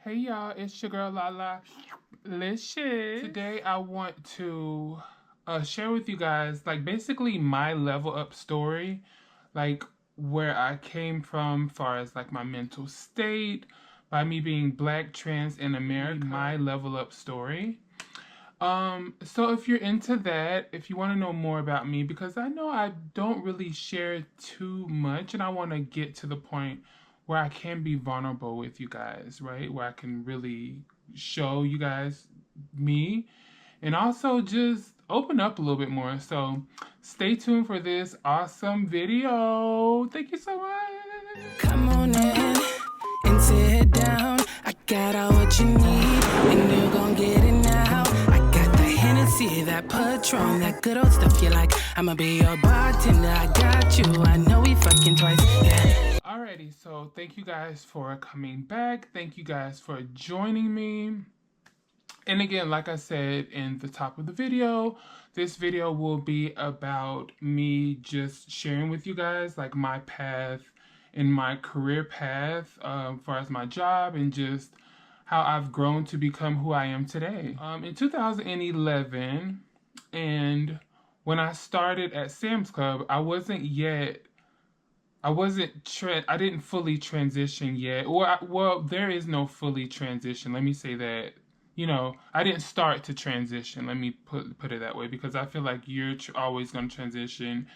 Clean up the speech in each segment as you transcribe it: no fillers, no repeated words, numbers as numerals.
Hey y'all, it's your girl Lala Licious. Today I want to share with you guys like basically my level up story, like where I came from far as like my mental state, by me being black, trans in America, my level up story. So if you're into that, if you want to know more about me, because I know I don't really share too much and I want to get to the point where I can be vulnerable with you guys, right? Where I can really show you guys me and also just open up a little bit more. So stay tuned for this awesome video. Thank you so much. Come on in and sit down. I got all what you need, and you're gonna get it now. I got the Hennessy, that Patron, that good old stuff you like. I'ma be your bartender, I got you. I know we fucking twice, yeah. Alrighty, so thank you guys for coming back. Thank you guys for joining me. And again, like I said in the top of the video, this video will be about me just sharing with you guys like my path and my career path as far as my job and just how I've grown to become who I am today. In 2011, and when I started at Sam's Club, I didn't fully transition yet. Well, there is no fully transition. Let me say that. You know, I didn't start to transition. Let me put it that way, because I feel like you're always going to transition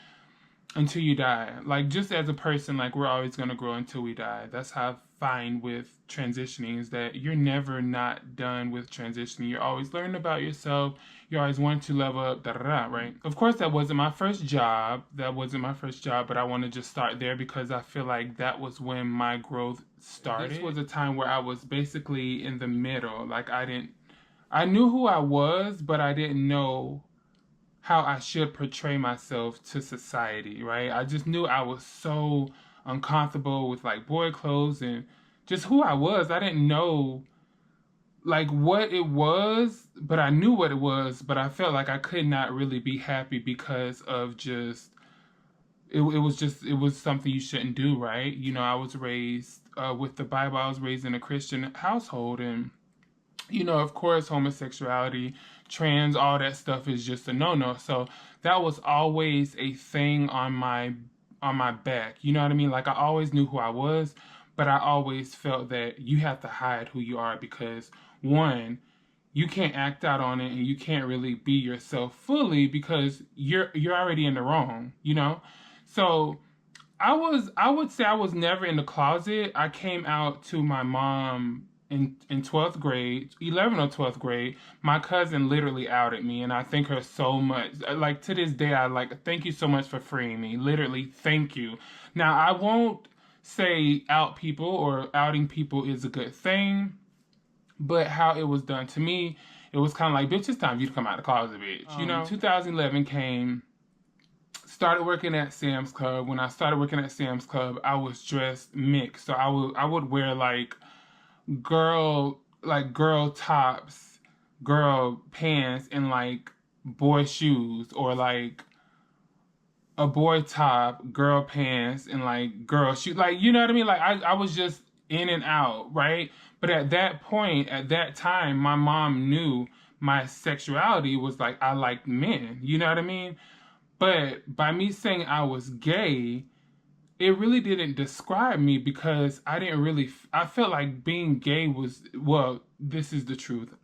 until you die. Like, just as a person, like, we're always going to grow until we die. That's how I find with transitioning, is that you're never not done with transitioning. You're always learning about yourself. You always want to level up, right? Of course, that wasn't my first job. But I want to just start there because I feel like that was when my growth started. This was a time where I was basically in the middle. Like, I knew who I was, but I didn't know how I should portray myself to society, right? I just knew I was so uncomfortable with like boy clothes and just who I was. I didn't know like what it was, but I knew what it was, but I felt like I could not really be happy because of just it was something you shouldn't do, right? You know, I was raised with the Bible. I was raised in a Christian household, and you know, of course, homosexuality, trans, all that stuff is just a no-no. So that was always a thing on my back. You know what I mean? Like, I always knew who I was, but I always felt that you have to hide who you are because, one, you can't act out on it and you can't really be yourself fully because you're already in the wrong, you know? So I would say I was never in the closet. I came out to my mom in 12th grade, 11th or 12th grade. My cousin literally outed me, and I thank her so much. Like, to this day, I like, thank you so much for freeing me. Literally, thank you. Now, I won't say out people or outing people is a good thing, but how it was done to me, it was kind of like, bitch, it's time for you to come out of the closet, bitch. You know, 2011 came, started working at Sam's Club. When I started working at Sam's Club, I was dressed mixed. So I would wear like girl tops, girl pants, and like boy shoes, or like a boy top, girl pants, and like girl shoes. Like, you know what I mean? Like, I was just in and out, right? But at that point, at that time, my mom knew my sexuality was like, I liked men, you know what I mean? But by me saying I was gay, it really didn't describe me because I felt like being gay was, well, this is the truth.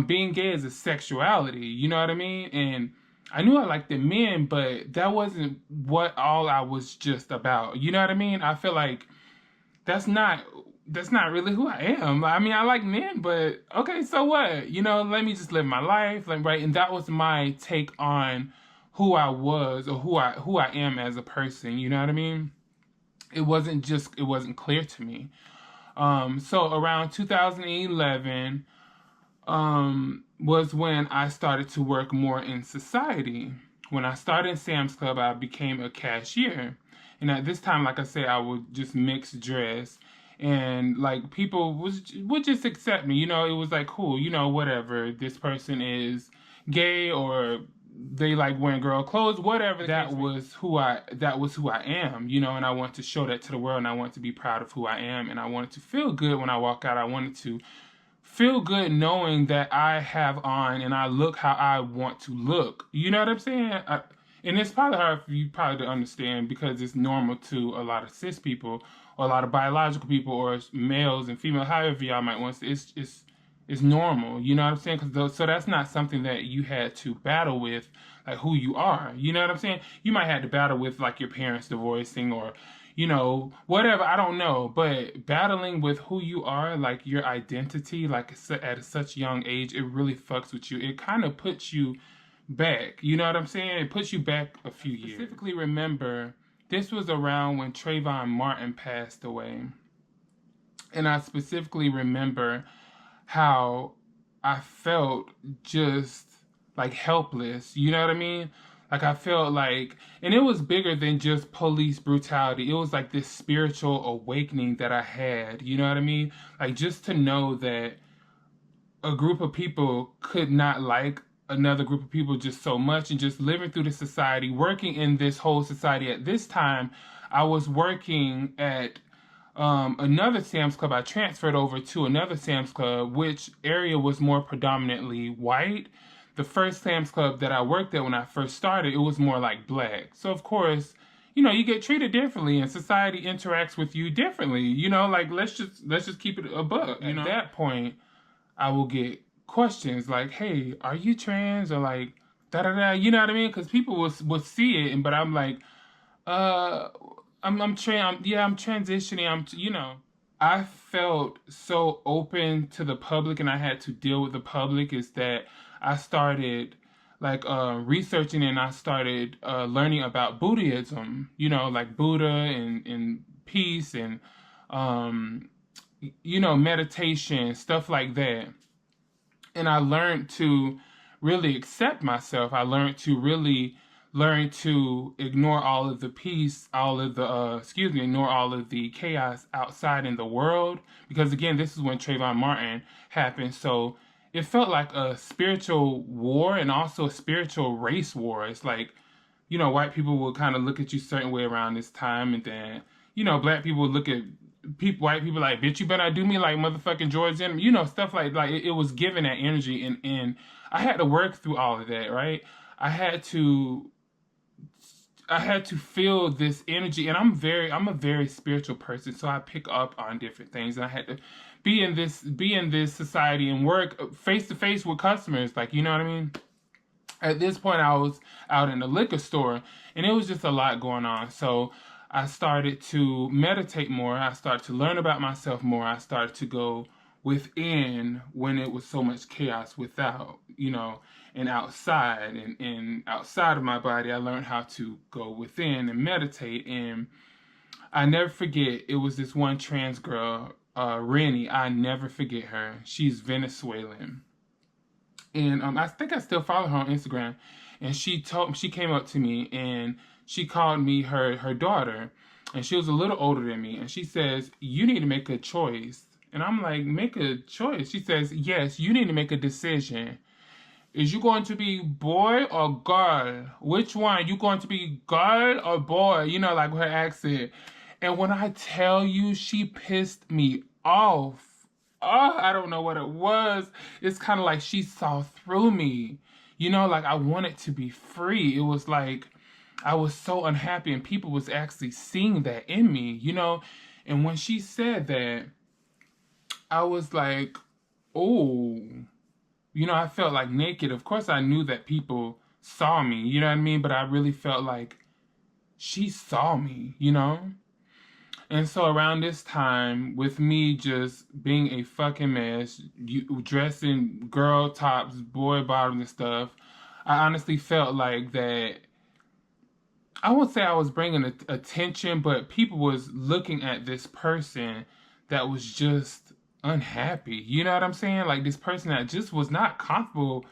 Being gay is a sexuality, you know what I mean? And I knew I liked the men, but that wasn't what all I was just about. You know what I mean? I feel like that's not really who I am. I mean, I like men, but okay, so what? You know, let me just live my life, like, right? And that was my take on who I was, or who I am as a person. You know what I mean? It wasn't clear to me. So around 2011 was when I started to work more in society. When I started in Sam's Club, I became a cashier. And at this time, like I said, I would just mix dress. And like, people would just accept me. You know, it was like, cool, you know, whatever. This person is gay, or they like wearing girl clothes, whatever. That was who I am, you know, and I want to show that to the world, and I want to be proud of who I am, and I wanted to feel good when I walk out. I wanted to feel good knowing that I have on and I look how I want to look. You know what I'm saying? And it's probably hard for you probably to understand because it's normal to a lot of cis people or a lot of biological people or males and females, however y'all might want to. It's normal. You know what I'm saying? So that's not something that you had to battle with, like who you are. You know what I'm saying? You might have to battle with like your parents divorcing or you know, whatever, I don't know, but battling with who you are, like your identity, like at such young age, it really fucks with you. It kind of puts you back, you know what I'm saying? It puts you back a few years. Specifically remember, this was around when Trayvon Martin passed away. And I specifically remember how I felt just like helpless, you know what I mean? Like I felt like, and it was bigger than just police brutality. It was like this spiritual awakening that I had, you know what I mean? Like just to know that a group of people could not like another group of people just so much and just living through the society, working in this whole society. At this time, I was working at another Sam's Club. I transferred over to another Sam's Club, which area was more predominantly white. The first Sam's Club that I worked at when I first started, it was more like black. So of course, you know, you get treated differently and society interacts with you differently. You know, like let's just keep it a buck. You know, at that point, I will get questions like, "Hey, are you trans?" or like da da da. You know what I mean? Because people would see it, but I'm like, uh, I'm transitioning. You know, I felt so open to the public, and I had to deal with the public. Is that I started like researching and I started learning about Buddhism. You know, like Buddha and peace and you know meditation, stuff like that. And I learned to really accept myself. I learned to really learn to ignore all of the peace, all of the ignore all of the chaos outside in the world. Because again, this is when Trayvon Martin happened. So it felt like a spiritual war and also a spiritual race war. It's like, you know, white people will kind of look at you a certain way around this time, and then, you know, black people would look at white people like, bitch, you better not do me like motherfucking George Zimmerman, you know, stuff like it was given that energy, and I had to work through all of that, right? I had to feel this energy, and I'm a very spiritual person, so I pick up on different things, and I had to be in this society and work face to face with customers, like, you know what I mean? At this point, I was out in the liquor store, and it was just a lot going on. So I started to meditate more. I started to learn about myself more. I started to go within when it was so much chaos without, you know, and outside. And outside of my body, I learned how to go within and meditate. And I never forget, it was this one trans girl, Rennie. I never forget her. She's Venezuelan. And I think I still follow her on Instagram. And she came up to me and she called me her daughter, and she was a little older than me. And she says, "You need to make a choice." And I'm like, "Make a choice?" She says, "Yes, you need to make a decision. Is you going to be boy or girl? Which one? You going to be girl or boy?" You know, like her accent. And when I tell you, she pissed me off. Oh, I don't know what it was. It's kind of like she saw through me. You know, like I wanted to be free. It was like I was so unhappy, and people was actually seeing that in me, you know? And when she said that, I was like, oh, you know, I felt like naked. Of course, I knew that people saw me, you know what I mean? But I really felt like she saw me, you know? And so around this time, with me just being a fucking mess, dressing girl tops, boy bottoms and stuff, I honestly felt like that. I won't say I was bringing attention, but people was looking at this person that was just unhappy. You know what I'm saying? Like this person that just was not comfortable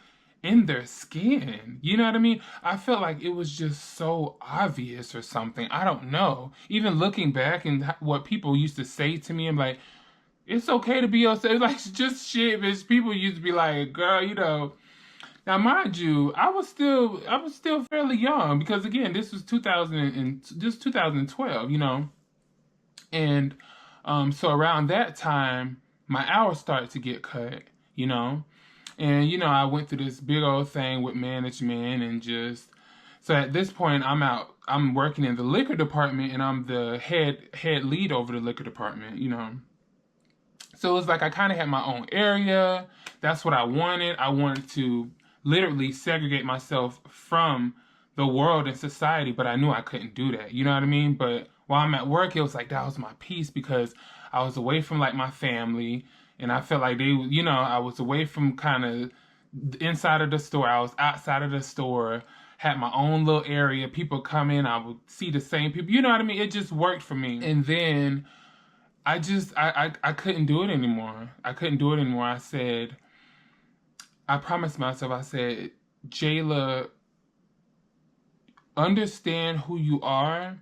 in their skin. You know what I mean? I felt like it was just so obvious or something. I don't know. Even looking back and what people used to say to me, I'm like, it's okay to be yourself. Like just shit, bitch. People used to be like, girl, you know, Now, mind you, I was still fairly young because again, this was 2000 and this 2012, and so around that time, my hours started to get cut, you know, and I went through this big old thing with management and just so at this point, I'm working in the liquor department and I'm the head lead over the liquor department. So it was like I kind of had my own area. That's what I wanted. I wanted to literally segregate myself from the world and society, but I knew I couldn't do that. You know what I mean? But while I'm at work, it was like that was my peace because I was away from like my family and I felt like I was away from kind of inside of the store. I was outside of the store, had my own little area. People come in, I would see the same people. You know what I mean? It just worked for me. And then I couldn't do it anymore. I couldn't do it anymore. I promised myself, I said, Jayla, understand who you are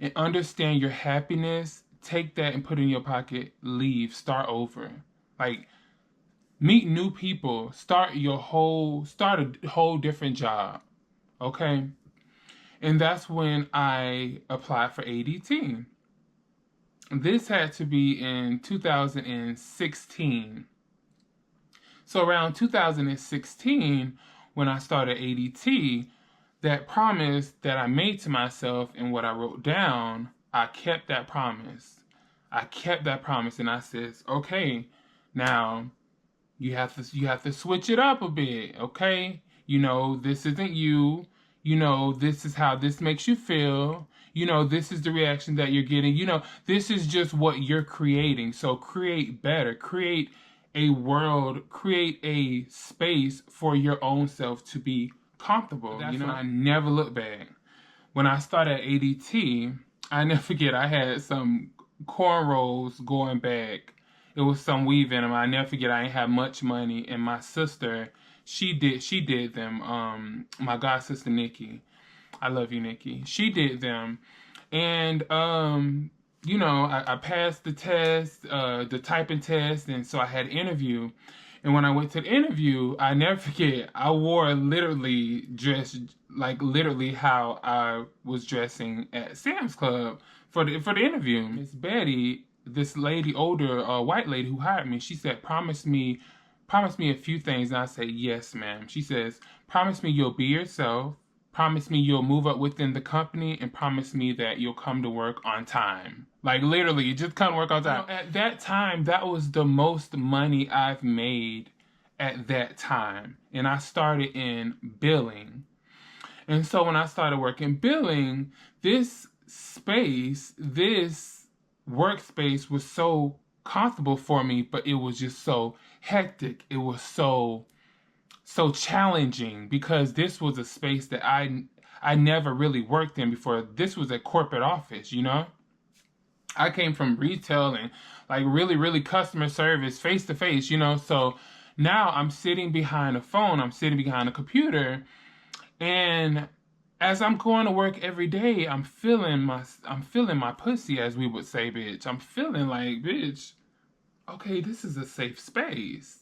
and understand your happiness. Take that and put it in your pocket. Leave. Start over. Like, meet new people. Start a whole different job. Okay? And that's when I applied for ADT. This had to be in 2016. So around 2016, when I started ADT, that promise that I made to myself and what I wrote down, I kept that promise. I kept that promise and I says, okay, now you have to switch it up a bit, okay? This isn't you. This is how this makes you feel. This is the reaction that you're getting. This is just what you're creating. So create better. Create a world, create a space for your own self to be comfortable. I never look back. When I started at ADT, I never forget I had some cornrows going back. It was some weave in them. I never forget I ain't have much money, and my sister, she did them. My god sister Nikki, I love you, Nikki. She did them, and I passed the test, the typing test, and so I had an interview. And when I went to the interview, I never forget, I wore literally dressed like literally how I was dressing at Sam's Club for the interview. Miss Betty, this lady, older white lady who hired me, she said, promise me a few things. And I said, yes, ma'am. She says, promise me you'll be yourself. Promise me you'll move up within the company and promise me that you'll come to work on time. Like literally, just come to work on time. At that time, that was the most money I've made at that time. And I started in billing. And so when I started working billing, this workspace was so comfortable for me, but it was just so hectic. It was so challenging because this was a space that I never really worked in before. This was a corporate office, I came from retail and like really, really customer service face to face, So now I'm sitting behind a phone, I'm sitting behind a computer, and as I'm going to work every day, I'm feeling my pussy, as we would say, bitch. I'm feeling like, bitch, okay, this is a safe space.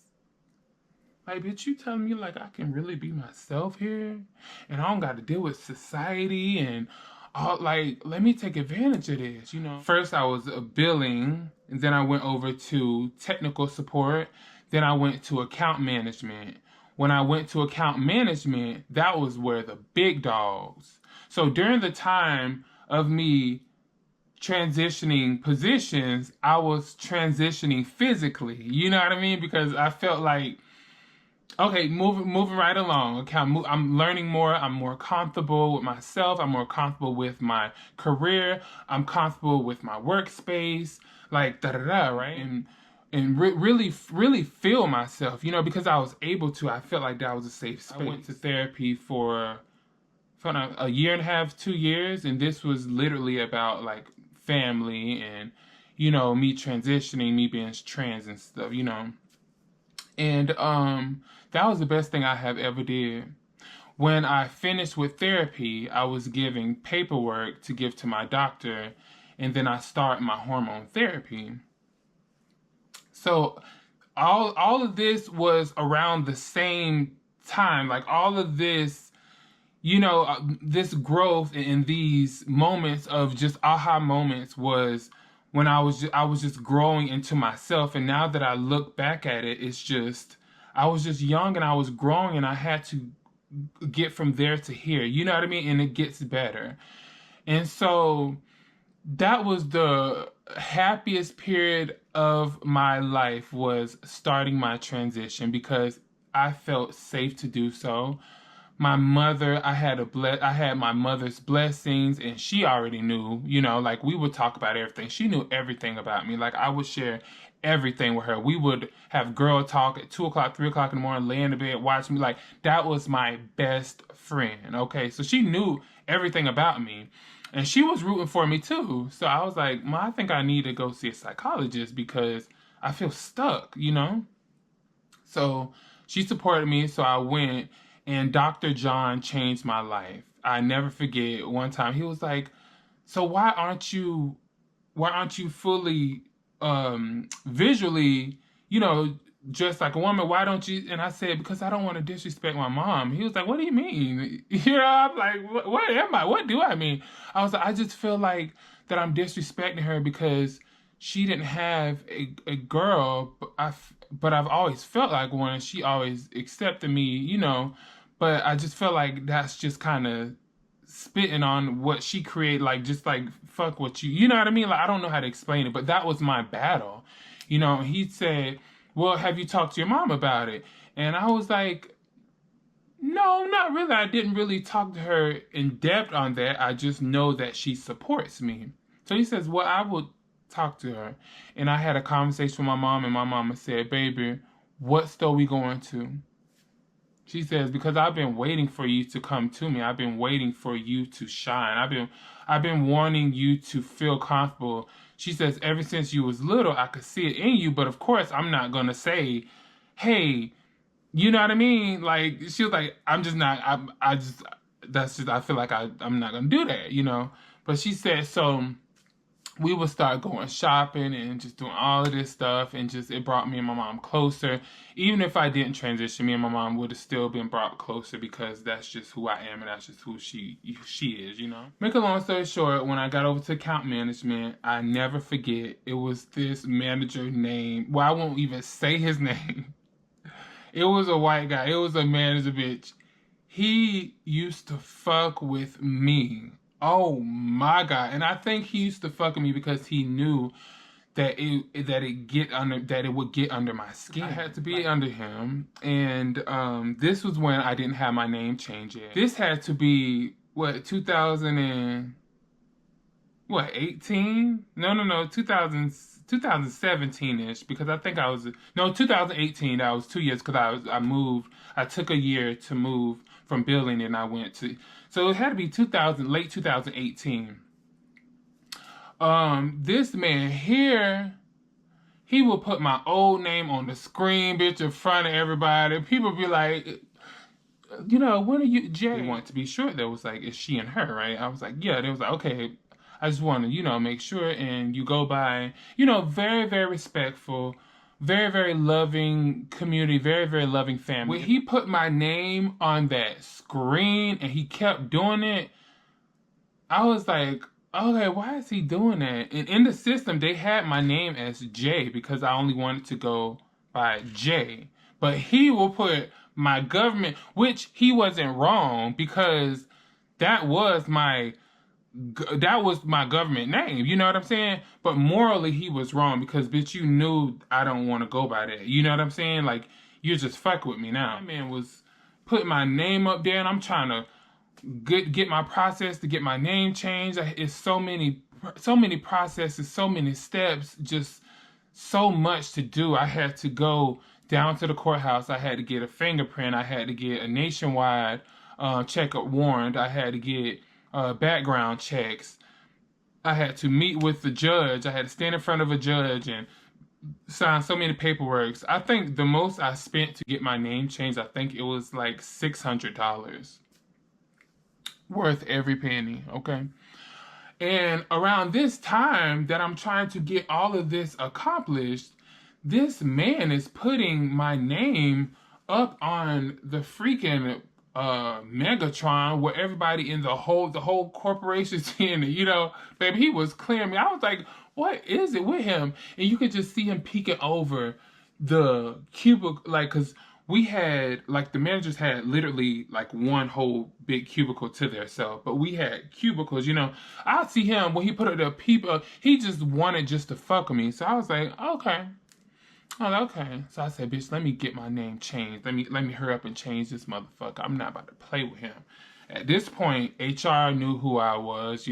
Like, bitch, you telling me like I can really be myself here, and I don't got to deal with society and all. Like, let me take advantage of this. First I was billing, and then I went over to technical support. Then I went to account management. When I went to account management, that was where the big dogs. So during the time of me transitioning positions, I was transitioning physically. You know what I mean? Because I felt like, okay, moving right along. Okay, I'm learning more. I'm more comfortable with myself. I'm more comfortable with my career. I'm comfortable with my workspace. Like da da da, right? And really feel myself. Because I was able to. I felt like that was a safe space. I went to therapy for a year and a half, 2 years, and this was literally about like family and me transitioning, me being trans and stuff. And that was the best thing I have ever did. When I finished with therapy, I was giving paperwork to give to my doctor, and then I started my hormone therapy. So all of this was around the same time, like all of this, this growth in these moments of just aha moments was when I was just growing into myself. And now that I look back at it, it's just I was just young and I was growing, and I had to get from there to here. You know what I mean? And it gets better. And so that was the happiest period of my life, was starting my transition, because I felt safe to do so. My mother, I had my mother's blessings, and she already knew, like we would talk about everything. She knew everything about me. Like I would share everything with her. We would have girl talk at 2 o'clock, 3 o'clock in the morning, lay in the bed, watch me. Like that was my best friend. Okay. So she knew everything about me. And she was rooting for me too. So I was like, Ma, I think I need to go see a psychologist because I feel stuck. So she supported me, so I went, and Dr. John changed my life. I never forget one time he was like, "So why aren't you fully visually, just like a woman? Why don't you?" And I said, "Because I don't want to disrespect my mom." He was like, "What do you mean?" I'm like, what am I? What do I mean? I was like, I just feel like that I'm disrespecting her because she didn't have a girl, but I've always felt like one, and she always accepted me. But I just felt like that's just kind of spitting on what she created, like just like fuck what you know what I mean? Like I don't know how to explain it, but that was my battle. He said, "Well, have you talked to your mom about it?" And I was like, "No, not really. I didn't really talk to her in depth on that. I just know that she supports me." So he says, "Well, I will talk to her." And I had a conversation with my mom, and my mama said, "Baby, what store we going to?" She says, "Because I've been waiting for you to come to me. I've been waiting for you to shine. I've been wanting you to feel comfortable." She says, "Ever since you was little, I could see it in you, but of course I'm not gonna say, hey, you know what I mean?" Like she was like, "I'm just not, I just that's just I feel like I'm not gonna do that. But she said, so we would start going shopping and just doing all of this stuff, and just it brought me and my mom closer. Even if I didn't transition, me and my mom would have still been brought closer, because that's just who I am, and that's just who she is. Make a long story short, when I got over to account management, I never forget, it was this manager named, well, I won't even say his name. It was a white guy. It was a manager, bitch. He used to fuck with me. Oh my God. And I think he used to fuck with me because he knew that it would get under my skin. I had to be under him. And this was when I didn't have my name changed yet. This had to be 2000 and 18? No, 2017-ish, because I think 2018. That was 2 years, because I moved. I took a year to move from building, and I went to, so it had to be late 2018. This man here, he will put my old name on the screen, bitch, in front of everybody. People be like, when are you, Jay? They want to be sure. There was like, is she and her, right? I was like, yeah. They was like, okay, I just want to, make sure. And you go by, very, very respectful, very, very loving community, very, very loving family. When he put my name on that screen and he kept doing it, I was like, okay, why is he doing that? And in the system, they had my name as Jay because I only wanted to go by Jay. But he will put my government, which he wasn't wrong, because that was my government name. You know what I'm saying? But morally, he was wrong, because, bitch, you knew I don't want to go by that. You know what I'm saying? Like, you're just fuck with me now. That man was putting my name up there, and I'm trying to get my process to get my name changed. It's so many processes, so many steps, just so much to do. I had to go down to the courthouse. I had to get a fingerprint. I had to get a nationwide checkup warrant. I had to get background checks. I had to meet with the judge. I had to stand in front of a judge and sign so many paperwork. I think the most I spent to get my name changed, I think it was like $600. Worth every penny, okay? And around this time that I'm trying to get all of this accomplished, this man is putting my name up on the freaking Megatron where everybody in the whole corporation's in it, baby, he was clearing me. I was like, what is it with him? And you could just see him peeking over the cubicle, like, cause we had, like, the managers had literally like one whole big cubicle to themselves, but we had cubicles, I'd see him when he put up the people, he just wanted just to fuck with me. So I was like, okay. Oh, okay. So I said, bitch, let me get my name changed. Let me hurry up and change this motherfucker. I'm not about to play with him. At this point, HR knew who I was,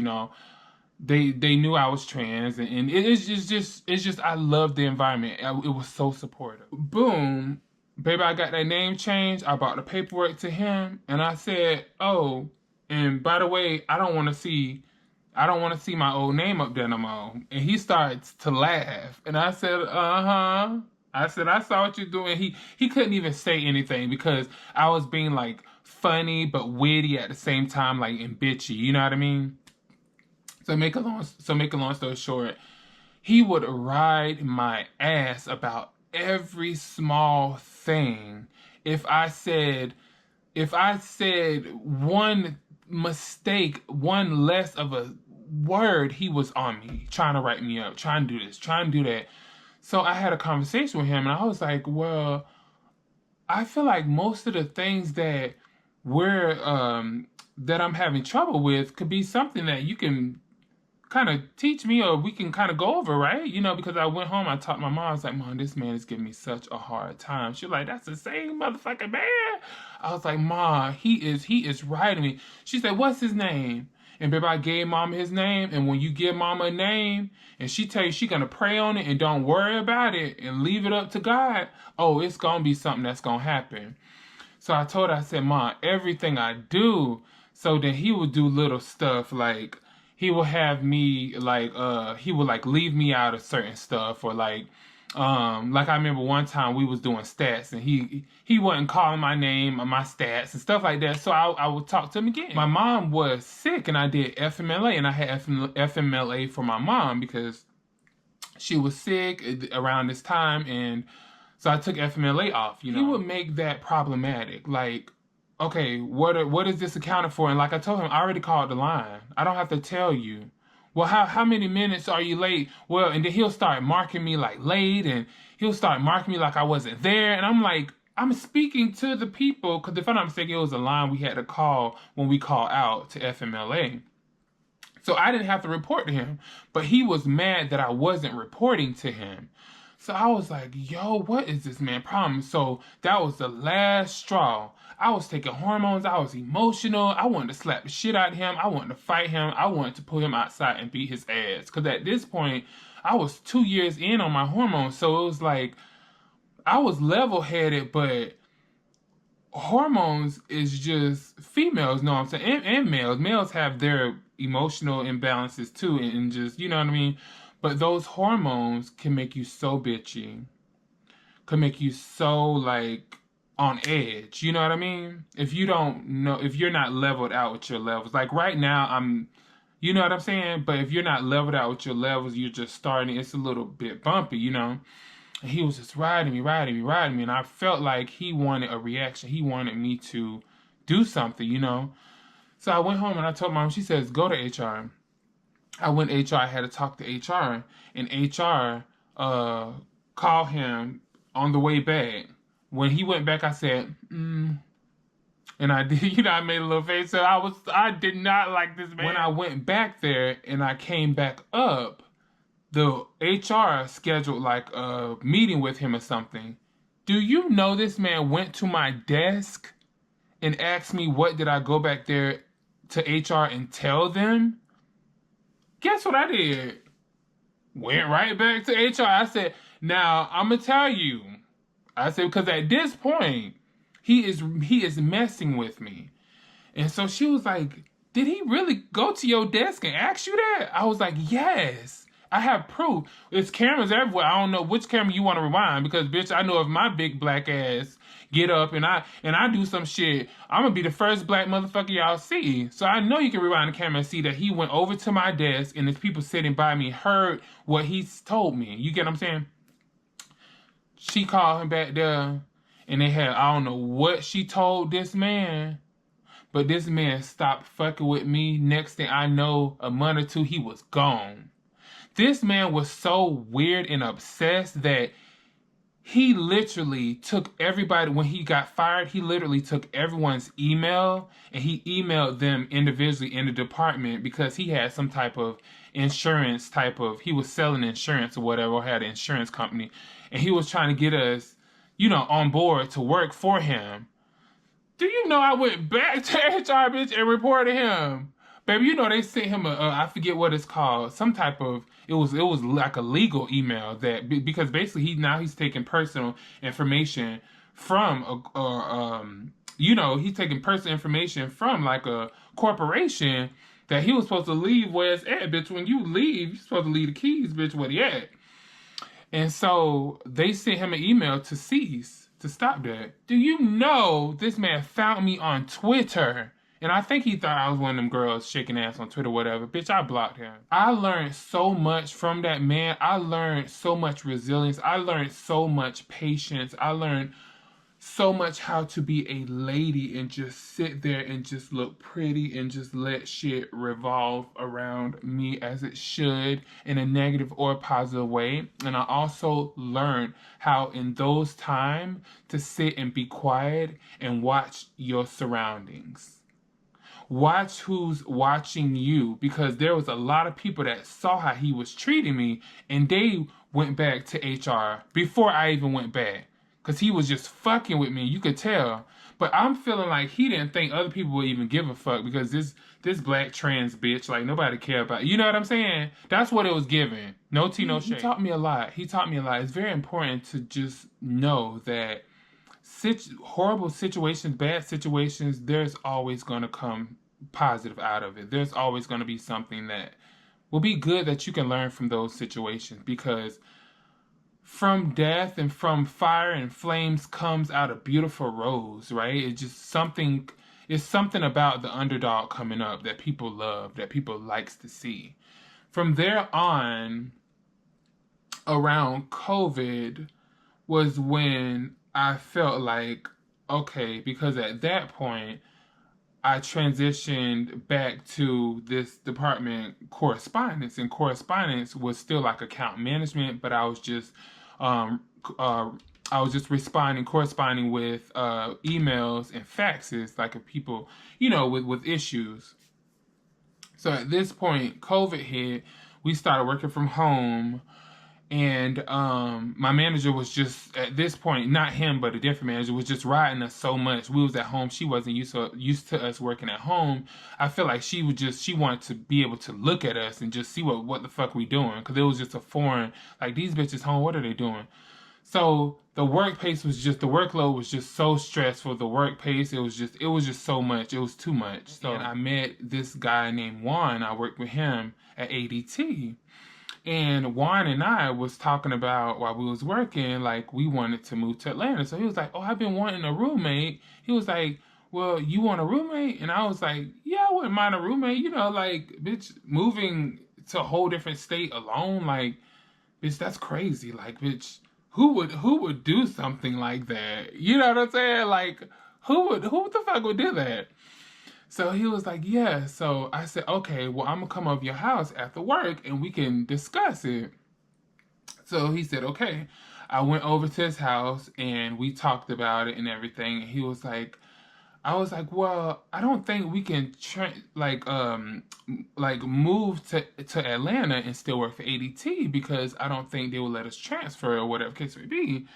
They knew I was trans, and it's just I love the environment. It was so supportive. Boom, baby, I got that name changed. I brought the paperwork to him, and I said, "Oh, and by the way, I don't want to see my old name up there no more." And he starts to laugh, and I said, "Uh-huh." I said, "I saw what you're doing." He couldn't even say anything because I was being like funny but witty at the same time, like, and bitchy. You know what I mean? So make a long story short, he would ride my ass about every small thing. If I said one mistake, one less of a word, he was on me, trying to write me up, trying to do this, trying to do that. So I had a conversation with him, and I was like, well, I feel like most of the things that I'm having trouble with could be something that you can kind of teach me, or we can kind of go over, right? Because I went home, I talked to my mom. I was like, Mom, this man is giving me such a hard time. She's like, that's the same motherfucking man. I was like, Mom, he is writing me. She said, what's his name? And baby, I gave Mama his name. And when you give Mama a name and she tell you she gonna pray on it and don't worry about it and leave it up to God, oh, it's gonna be something that's gonna happen. So I told her, I said, Mom, everything I do. So then he would do little stuff like, he will have me like he would like leave me out of certain stuff, or like I remember one time we was doing stats and he wasn't calling my name or my stats and stuff like that. So I would talk to him again. My mom was sick and I did FMLA, and I had FMLA for my mom because she was sick around this time, and so I took FMLA off. He would make that problematic, like, okay, what is this accounted for? And like I told him, I already called the line. I don't have to tell you. Well, how many minutes are you late? Well, and then he'll start marking me like late, and he'll start marking me like I wasn't there. And I'm like, I'm speaking to the people, because if I'm not mistaken, it was a line we had to call when we call out to FMLA. So I didn't have to report to him, but he was mad that I wasn't reporting to him. So I was like, yo, what is this man problem? So that was the last straw. I was taking hormones. I was emotional. I wanted to slap the shit out of him. I wanted to fight him. I wanted to pull him outside and beat his ass. Because at this point, I was 2 years in on my hormones. So it was like, I was level-headed, but hormones is just females, know what I'm saying? And males. Males have their emotional imbalances too. And just, you know what I mean? But those hormones can make you so bitchy. Can make you so, like, on edge. You know what I mean? If you don't know, if you're not leveled out with your levels. Like right now, you know what I'm saying? But if you're not leveled out with your levels, you're just starting, it's a little bit bumpy, And he was just riding me. And I felt like he wanted a reaction. He wanted me to do something, So I went home and I told Mom, she says, go to HR. I went to HR, I had to talk to HR, and HR called him on the way back. When he went back, I said, and I did, I made a little face. So I did not like this man. When I went back there and I came back up, the HR scheduled like a meeting with him or something. Do you know this man went to my desk and asked me what did I go back there to HR and tell them? Guess what I did? Went right back to HR. I said, now, I'm going to tell you. I said, because at this point, he is messing with me. And so she was like, did he really go to your desk and ask you that? I was like, yes. I have proof. There's cameras everywhere. I don't know which camera you want to rewind, because, bitch, I know if my big black ass get up and I do some shit, I'm going to be the first black motherfucker y'all see. So I know you can rewind the camera and see that he went over to my desk and there's people sitting by me heard what he told me. You get what I'm saying? She called him back there And they had, I don't know what she told this man, but this man stopped fucking with me. Next thing I know, a month or two, he was gone. This man was so weird and obsessed that he literally took everybody, when he got fired, he literally took everyone's email and he emailed them individually in the department because he had some type of insurance he was selling insurance or whatever, or had an insurance company. And he was trying to get us, on board to work for him. Do you know I went back to HR, bitch, and reported him? Baby, they sent him I forget what it's called, some type of, it was like a legal email because basically he's taking personal information from he's taking personal information from like a corporation that he was supposed to leave where it's at, bitch. When you leave, you're supposed to leave the keys, bitch, where he at. And so they sent him an email to cease, to stop that. Do you know this man found me on Twitter? And I think he thought I was one of them girls shaking ass on Twitter or whatever. Bitch, I blocked him. I learned so much from that man. I learned so much resilience. I learned so much patience. I learned so much how to be a lady and just sit there and just look pretty and just let shit revolve around me as it should, in a negative or positive way. And I also learned how in those times to sit and be quiet and watch your surroundings. Watch who's watching you, because there was a lot of people that saw how he was treating me and they went back to HR before I even went back, because he was just fucking with me. You could tell. But I'm feeling like he didn't think other people would even give a fuck, because this black trans bitch, like, nobody care about. You know what I'm saying? That's what it was giving. No tea, no shade. He taught me a lot. It's very important to just know that horrible situations, bad situations, there's always going to come positive out of it. There's always going to be something that will be good that you can learn from those situations, because from death and from fire and flames comes out a beautiful rose, right? It's something about the underdog coming up that people love, that people likes to see. From there on, around COVID was when I felt like, okay, because at that point, I transitioned back to this department, correspondence, and correspondence was still like account management, but I was just corresponding with emails and faxes, like of people, with issues. So at this point, COVID hit. We started working from home. And my manager was just, at this point, not him, but a different manager, was just riding us so much. We was at home. She wasn't used to us working at home. I feel like she wanted to be able to look at us and just see what the fuck we doing. Because it was just a foreign, like, these bitches home, what are they doing? So the workload was just so stressful. The work pace, it was just so much. It was too much. So I met this guy named Juan. I worked with him at ADT. And Juan and I was talking about, while we was working, like, we wanted to move to Atlanta. So he was like, oh, I've been wanting a roommate. He was like, well, you want a roommate? And I was like, yeah, I wouldn't mind a roommate. Like, bitch, moving to a whole different state alone, like, bitch, that's crazy. Like, bitch, who would do something like that? You know what I'm saying? Like, who the fuck would do that? So he was like, yeah. So I said, okay, well, I'm going to come over your house after work and we can discuss it. So he said, okay. I went over to his house and we talked about it and everything. And he was like, I was like, well, I don't think we can move to Atlanta and still work for ADT, because I don't think they will let us transfer or whatever case may be.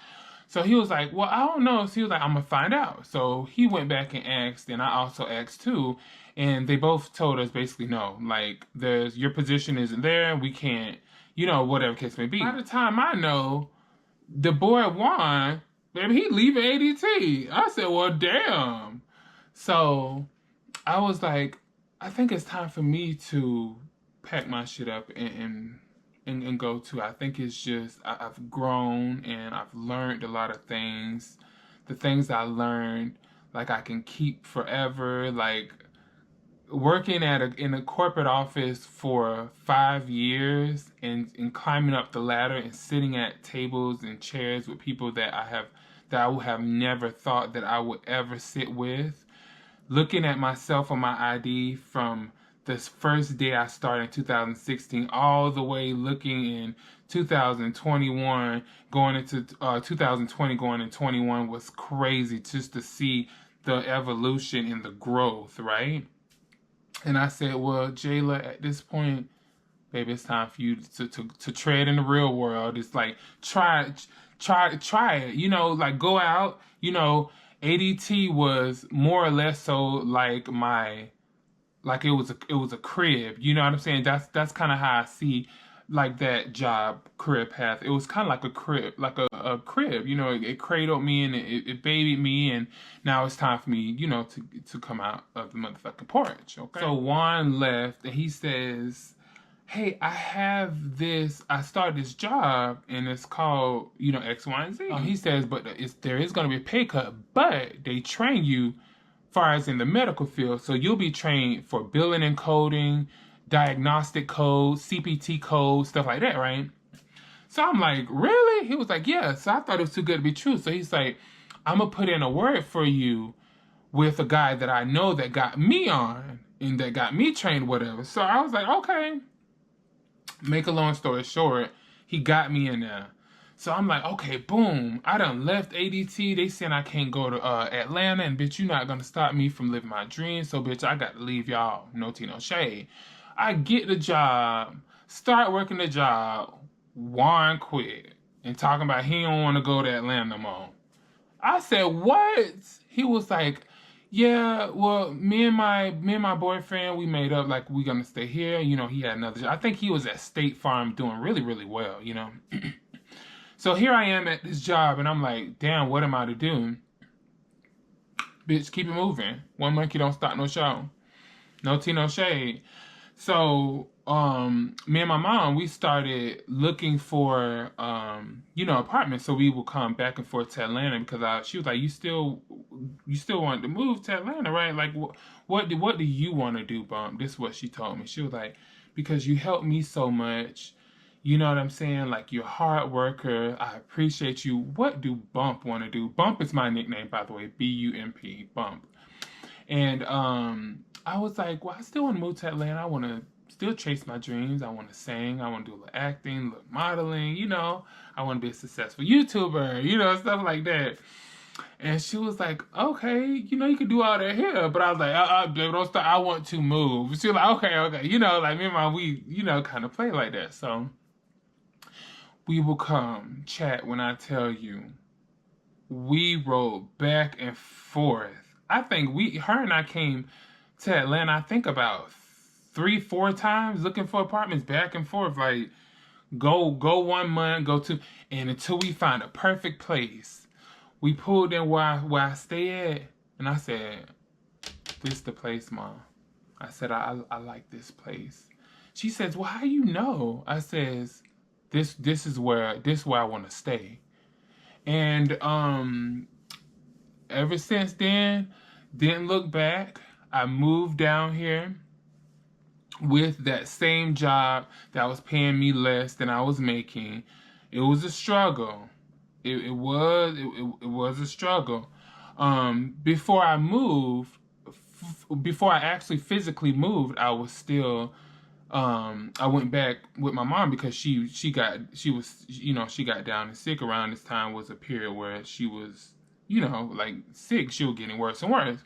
So he was like, well, I don't know. So he was like, I'm going to find out. So he went back and asked, and I also asked too. And they both told us basically, no, like, your position isn't there. We can't, whatever case may be. By the time I know, the boy Juan, baby, he leaving ADT. I said, well, damn. So I was like, I think it's time for me to pack my shit up and go to. I think it's just, I've grown and I've learned a lot of things. The things I learned, like, I can keep forever. Like, working in a corporate office for 5 years and climbing up the ladder and sitting at tables and chairs with people that that I would have never thought that I would ever sit with. Looking at myself on my ID from this first day I started in 2016 all the way looking in 2021 going into 2020 going into 21 was crazy just to see the evolution and the growth, right? And I said, well, Jayla, at this point, baby, it's time for you to tread in the real world. It's like try it. Like go out. ADT was more or less so like it was a crib. You know what I'm saying? That's kind of how I see like that job career path. It was kind of like a crib, a crib. It cradled me and it babied me, and now it's time for me, to come out of the motherfucking porch. Okay. So Juan left, and he says, hey, I started this job and it's called, X, Y, and Z. He says, but there is going to be a pay cut, but they train you far as in the medical field. So you'll be trained for billing and coding, diagnostic code, CPT code, stuff like that, right? So I'm like, really? He was like, yeah. So I thought it was too good to be true. So he's like, I'm going to put in a word for you with a guy that I know that got me on and that got me trained, whatever. So I was like, okay. Make a long story short, he got me in there. So I'm like, okay, boom. I done left ADT. They saying I can't go to Atlanta, and bitch, you're not gonna stop me from living my dreams. So bitch, I got to leave y'all. No tea, no shade. I get the job, start working the job. Juan quit and talking about he don't want to go to Atlanta no more. I said, what? He was like, yeah, well, me and my boyfriend, we made up like we gonna stay here. He had another job. I think he was at State Farm doing really, really well, So here I am at this job, and I'm like, damn, what am I to do? Bitch, keep it moving. One monkey don't stop no show. No tea, no shade. So, me and my mom, we started looking for, apartments. So we would come back and forth to Atlanta because she was like, you still want to move to Atlanta, right? Like, what do you want to do, Bump? This is what she told me. She was like, because you helped me so much. You know what I'm saying? Like, you're a hard worker. I appreciate you. What do Bump want to do? Bump is my nickname, by the way. BUMP, Bump. And I was like, well, I still want to move to Atlanta. I want to still chase my dreams. I want to sing. I want to do a little acting, a little modeling, I want to be a successful YouTuber, stuff like that. And she was like, okay, you can do all that here. But I was like, don't stop. I want to move. She was like, okay. Like me and my, we, kind of play like that. So we will come chat when I tell you we rode back and forth. I think her and I came to Atlanta, I think about 3-4 times looking for apartments back and forth. Like, go 1 month, go 2, and until we find a perfect place. We pulled in where I stay at, and I said, this the place, Mom. I said, I like this place. She says, well, how you know? I says, this is where I want to stay. And ever since then, didn't look back. I moved down here with that same job that was paying me less than I was making. It was a struggle. It was a struggle. Before I moved, before I actually physically moved, I was still. I went back with my mom because she got down and sick around this time. Was a period where she was, like sick. She was getting worse and worse.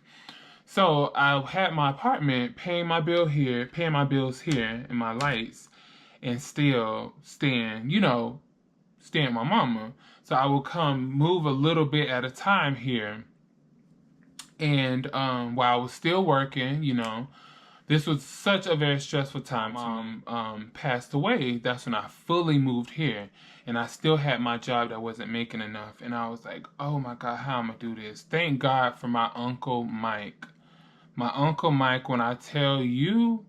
So I had my apartment, paying my bills here, and my lights, and still staying with my mama. So I would come move a little bit at a time here. And while I was still working, this was such a very stressful time. Mom passed away. That's when I fully moved here. And I still had my job that wasn't making enough. And I was like, oh my God, how am I going to do this? Thank God for my Uncle Mike. My Uncle Mike, when I tell you,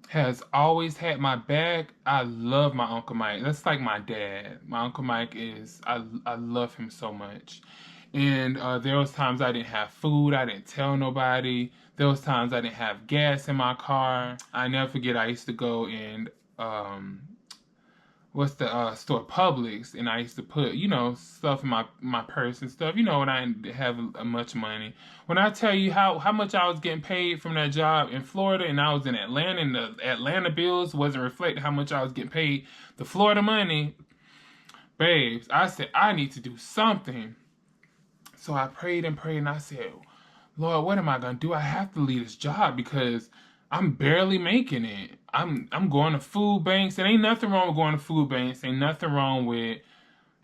has always had my back. I love my Uncle Mike. That's like my dad. My Uncle Mike I love him so much. And there was times I didn't have food. I didn't tell nobody. There was times I didn't have gas in my car. I never forget I used to go and what's the store, Publix, and I used to put, stuff in my purse and stuff, when I didn't have much money. When I tell you how much I was getting paid from that job in Florida, and I was in Atlanta, and the Atlanta bills wasn't reflecting how much I was getting paid, the Florida money, babes, I said I need to do something. So I prayed and prayed, and I said, Lord, what am I gonna do? I have to leave this job because I'm barely making it. I'm going to food banks, and ain't nothing wrong with going to food banks. Ain't nothing wrong with,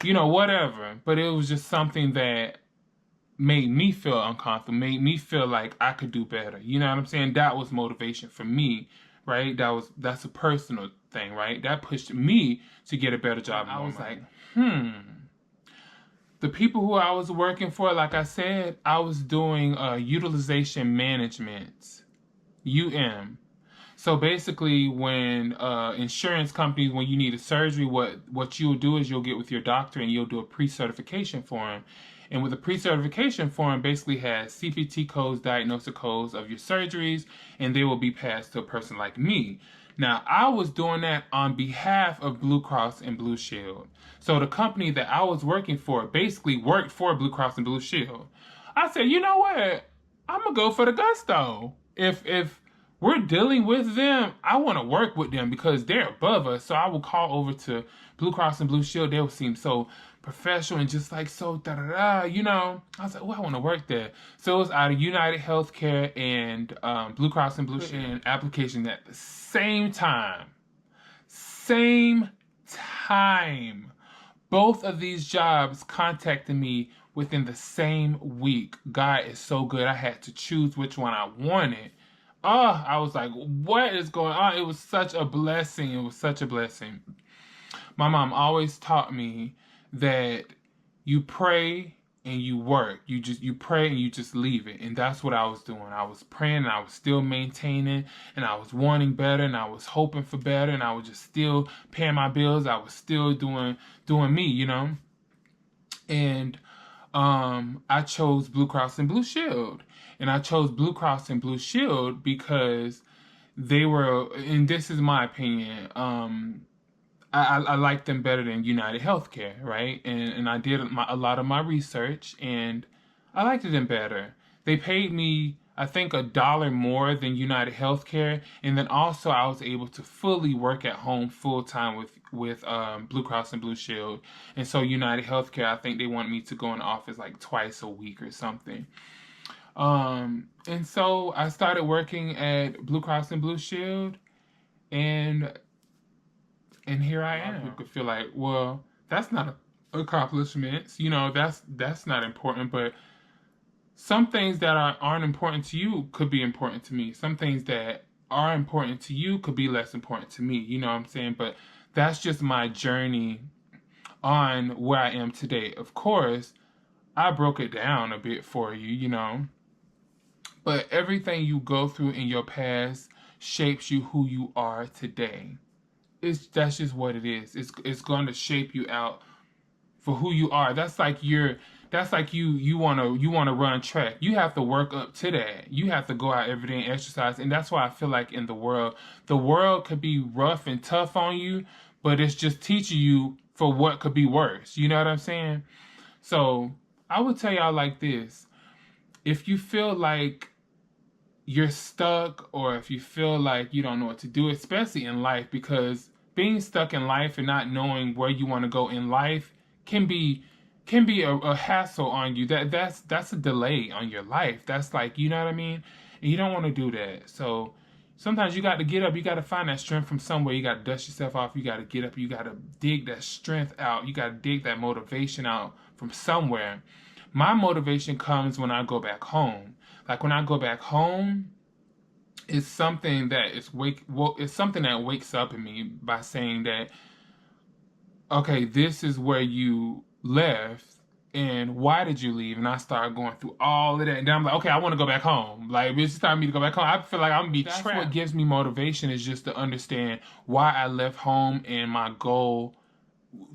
whatever. But it was just something that made me feel uncomfortable, made me feel like I could do better. You know what I'm saying? That was motivation for me, right? That's a personal thing, right? That pushed me to get a better job. I was like, the people who I was working for, like I said, I was doing utilization management, UM. So basically, when insurance companies, when you need a surgery, what you'll do is you'll get with your doctor and you'll do a pre-certification form. And with a pre-certification form, basically has CPT codes, diagnosis codes of your surgeries, and they will be passed to a person like me. Now, I was doing that on behalf of Blue Cross and Blue Shield. So the company that I was working for basically worked for Blue Cross and Blue Shield. I said, you know what? I'm gonna go for the gusto. If we're dealing with them, I want to work with them because they're above us. So I will call over to Blue Cross and Blue Shield. They will seem so professional and just like so da da da. I was like, oh, I want to work there. So it was out of United Healthcare and Blue Cross and Blue Shield an application at the same time. Same time. Both of these jobs contacted me within the same week. God is so good. I had to choose which one I wanted. Oh, I was like, what is going on? It was such a blessing. It was such a blessing. My mom always taught me that you pray and you work. You pray and you just leave it. And that's what I was doing. I was praying and I was still maintaining and I was wanting better and I was hoping for better and I was just still paying my bills. I was still doing me, And I chose Blue Cross and Blue Shield. And I chose Blue Cross and Blue Shield because they were, and this is my opinion, I like them better than United Healthcare, right? And I did a lot of my research, and I liked them better. They paid me, I think, $1 more than United Healthcare, and then also I was able to fully work at home full time with Blue Cross and Blue Shield. And so United Healthcare, I think they wanted me to go in the office like twice a week or something. And so I started working at Blue Cross and Blue Shield, and here I am. People could feel like, well, that's not accomplishments, that's not important. But some things that aren't important to you could be important to me. Some things that are important to you could be less important to me. You know what I'm saying? But that's just my journey on where I am today. Of course, I broke it down a bit for you, But everything you go through in your past shapes you who you are today. That's just what it is. It's going to shape you out for who you are. That's like you wanna run track. You have to work up to that. You have to go out every day and exercise. And that's why I feel like in the world could be rough and tough on you, but it's just teaching you for what could be worse. You know what I'm saying? So I would tell y'all like this. If you feel like you're stuck or if you feel like you don't know what to do, especially in life, because being stuck in life and not knowing where you want to go in life can be a hassle on you. That's a delay on your life. That's like, you know what I mean? And you don't want to do that. So sometimes you got to get up. You got to find that strength from somewhere. You got to dust yourself off. You got to get up. You got to dig that strength out. You got to dig that motivation out from somewhere. My motivation comes when I go back home. Like when I go back home, it's something that it's something that wakes up in me by saying that, okay, this is where you left, and why did you leave? And I started going through all of that, and then I'm like, okay, I want to go back home. Like it's time for me to go back home. I feel like I'm gonna be trapped. That's what gives me motivation, is just to understand why I left home and my goal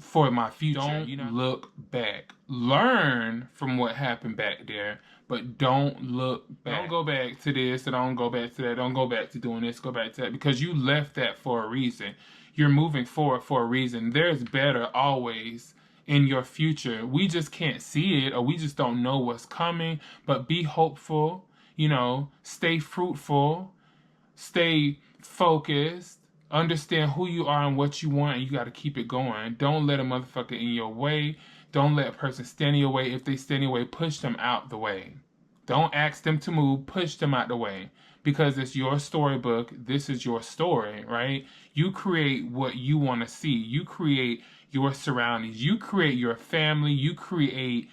for my future. Don't look back. Learn from what happened back there, but don't look back. Don't go back to this, and don't go back to that. Don't go back to doing this, go back to that, because you left that for a reason. you're moving forward for a reason. There's better always in your future. We just can't see it, or we just don't know what's coming. But be hopeful, stay fruitful, stay focused, understand who you are and what you want, and you got to keep it going. Don't let a motherfucker in your way. Don't let a person stand in your way. If they stand in your way, push them out the way. Don't ask them to move, push them out the way. Because it's your storybook. This is your story, right? You create what you want to see. You create your surroundings. You create your family. You create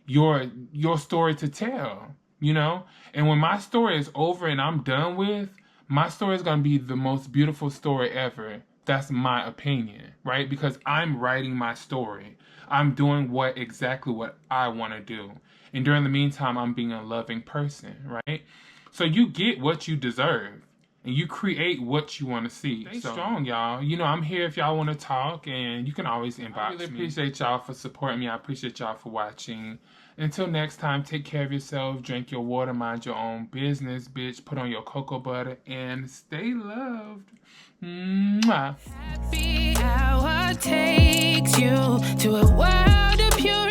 your story to tell, And when my story is over and I'm done with, my story is going to be the most beautiful story ever. That's my opinion, right? Because I'm writing my story. I'm doing exactly what I want to do. And during the meantime, I'm being a loving person, right? So you get what you deserve. And you create what you want to see. Stay strong, y'all. I'm here if y'all want to talk, and you can always inbox me. I really appreciate y'all for supporting me. I appreciate y'all for watching. Until next time, take care of yourself, drink your water, mind your own business, bitch. Put on your cocoa butter, and stay loved. Mwah. Happy hour takes you to a world of pure